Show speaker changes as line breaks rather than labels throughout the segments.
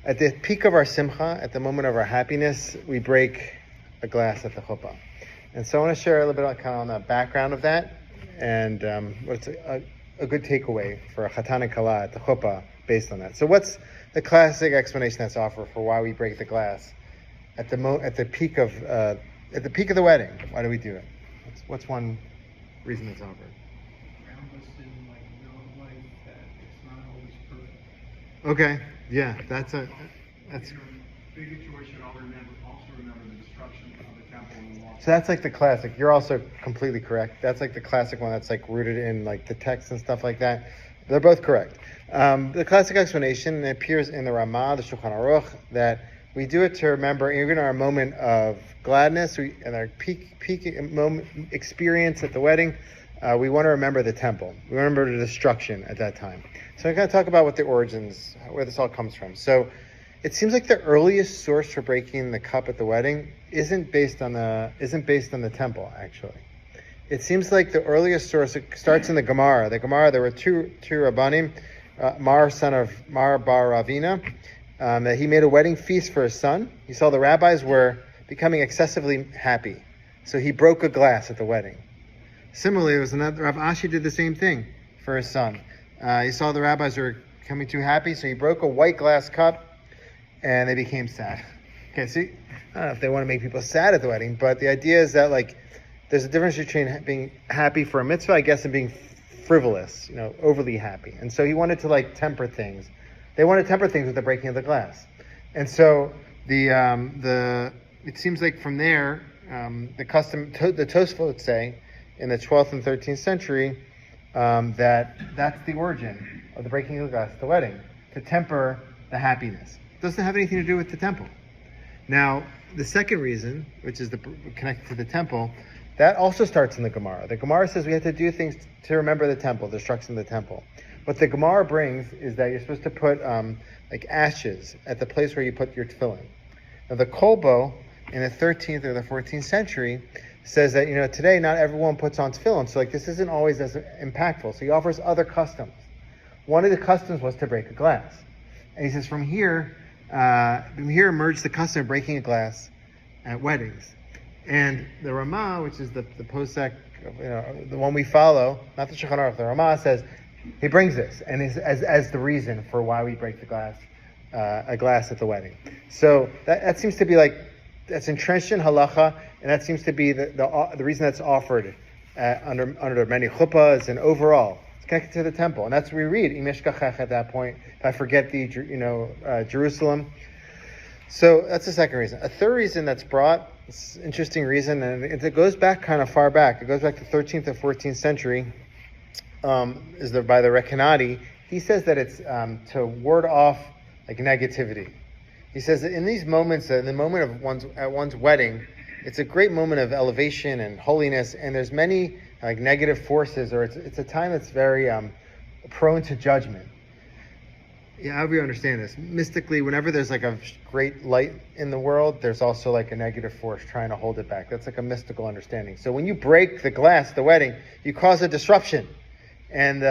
At the peak of our simcha, at the moment of our happiness, we break a glass at the chuppah. And so I want to share a little bit kind of on the background of that and what's a good takeaway for a chatan and kala at the chuppah based on that. So what's the classic explanation that's offered for why we break the glass at the peak of the wedding? Why do we do it? What's one reason that's offered?
Ground us in real life that it's not always perfect.
Okay, yeah, that's
Bigger Jewish should also remember the destruction of the temple and the wall.
so that's like the classic. You're also completely correct. That's like the classic one that's like rooted in like the text and stuff like that. They're both correct. The classic explanation, and it appears in the Ramah, the Shulchan Aruch, that we do it to remember even our moment of gladness and our peak moment experience at the wedding. We want to remember the temple. We remember the destruction at that time. So I'm going to talk about what the origins, where this all comes from. So it seems like the earliest source for breaking the cup at the wedding isn't based on the temple, actually. It seems like the earliest source, it starts in the Gemara. The Gemara, there were two Rabbanim, Mar, son of Mar bar Ravina, that he made a wedding feast for his son. He saw the rabbis were becoming excessively happy. So he broke a glass at the wedding. Similarly, it was another, Rav Ashi did the same thing for his son. He saw the rabbis were becoming too happy, so he broke a white glass cup, and they became sad. Okay, see, I don't know if they want to make people sad at the wedding, but the idea is that like there's a difference between being happy for a mitzvah, I guess, and being frivolous, overly happy. And so he wanted to like temper things. They wanted to temper things with the breaking of the glass. And so it seems like from there, the Tosfot say in the 12th and 13th century that's the origin of the breaking of the glass at the wedding, to temper the happiness. It doesn't have anything to do with the temple. Now, the second reason, which is connected to the temple, that also starts in the Gemara. The Gemara says we have to do things to remember the temple, the destruction of the temple. What the Gemara brings is that you're supposed to put like ashes at the place where you put your tefillin. Now, the Kolbo in the 13th or the 14th century says that today not everyone puts on tefillin, so like this isn't always as impactful. So he offers other customs. One of the customs was to break a glass, and he says from here emerged the custom of breaking a glass at weddings. And the Ramah, which is the posek, the one we follow, not the Shulchan Aruch, the Ramah says he brings this and as the reason for why we break the glass, a glass at the wedding. So that seems to be like that's entrenched in halacha, and that seems to be the reason that's offered under many chuppahs and overall. It's connected to the temple, and that's what we read Im eshkachech at that point. If I forget Jerusalem. So that's the second reason. A third reason that's brought, it's an interesting reason, and it goes back kind of far back. It goes back to 13th and 14th century. Is there by the Rekanati? He says that it's to ward off like negativity. He says that in these moments, in the moment of one's wedding, it's a great moment of elevation and holiness, and there's many like negative forces, or it's a time that's very prone to judgment. Yeah, how do we understand this? Mystically, whenever there's like a great light in the world, there's also like a negative force trying to hold it back. That's like a mystical understanding. So when you break the glass at the wedding, you cause a disruption. And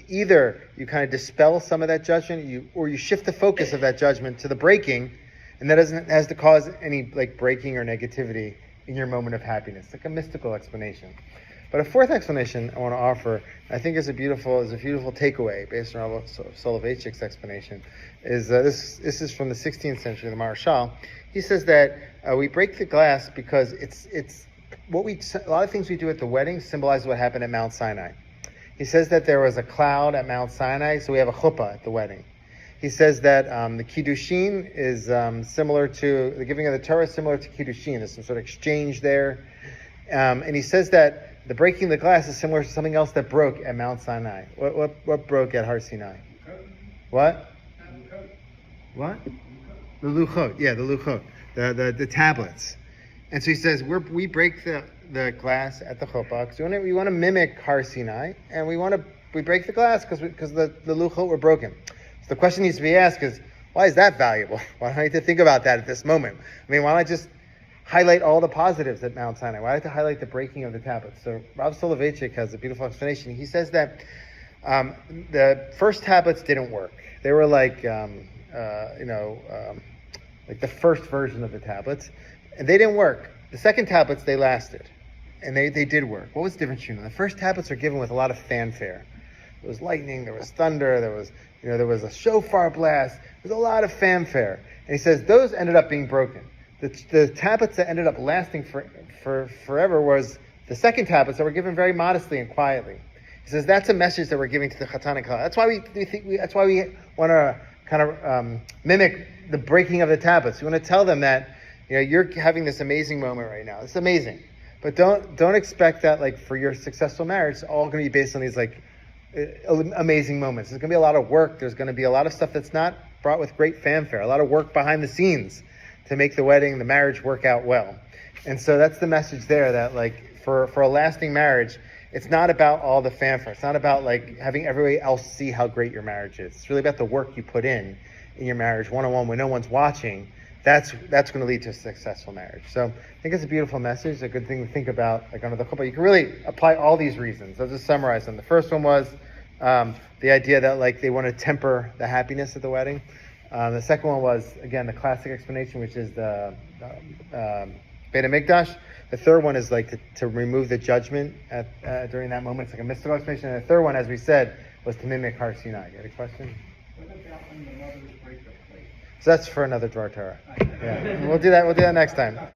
either you kind of dispel some of that judgment, or you shift the focus of that judgment to the breaking, and that has to cause any like breaking or negativity in your moment of happiness. Like a mystical explanation. But a fourth explanation I want to offer, I think is a beautiful takeaway based on Rav Soloveitchik's explanation, is this is from the 16th century, the Maharshal. He says that we break the glass because it's a lot of things we do at the wedding symbolize what happened at Mount Sinai. He says that there was a cloud at Mount Sinai, so we have a chuppah at the wedding. He says that the Kiddushin is similar to, the giving of the Torah is similar to Kiddushin. There's some sort of exchange there. And he says that the breaking of the glass is similar to something else that broke at Mount Sinai. What broke at Har Sinai? What? What? The Luchot. Yeah, the Luchot. The tablets. And so he says we break the glass at the chuppah because we want to mimic Har Sinai, and we break the glass because the Luchot were broken. So the question needs to be asked is, why is that valuable? Why do I need to think about that at this moment? I mean, why don't I just highlight all the positives at Mount Sinai? Why do I have to highlight the breaking of the tablets? So Rav Soloveitchik has a beautiful explanation. He says that the first tablets didn't work. They were like like the first version of the tablets, and they didn't work. The second tablets, they lasted, and they did work. What was the difference? The first tablets are given with a lot of fanfare. There was lightning, there was thunder, there was a shofar blast. There was a lot of fanfare, and he says those ended up being broken. The tablets that ended up lasting for forever was the second tablets that were given very modestly and quietly. He says that's a message that we're giving to the Chatan and Kala. That's why we want to kind of mimic the breaking of the tablets. We want to tell them that you're having this amazing moment right now. It's amazing, but don't expect that like for your successful marriage, it's all going to be based on these like amazing moments. There's going to be a lot of work. There's going to be a lot of stuff that's not brought with great fanfare. A lot of work behind the scenes to make the wedding, the marriage work out well. And so that's the message there, that like for a lasting marriage, it's not about all the fanfare. It's not about like having everybody else see how great your marriage is. It's really about the work you put in your marriage, one-on-one, when no one's watching. That's going to lead to a successful marriage. So I think it's a beautiful message, a good thing to think about, like under the chuppah. You can really apply all these reasons. I'll just summarize them. The first one was the idea that like they want to temper the happiness at the wedding. The second one was, again, the classic explanation, which is the Beit HaMikdash. The third one is like to remove the judgment during that moment. It's like a mystical explanation. And the third one, as we said, was to mimic Har Sinai. You had a question?
What about when the mothers break the plate?
So that's for another Dvar Torah. Yeah, we'll do that next time.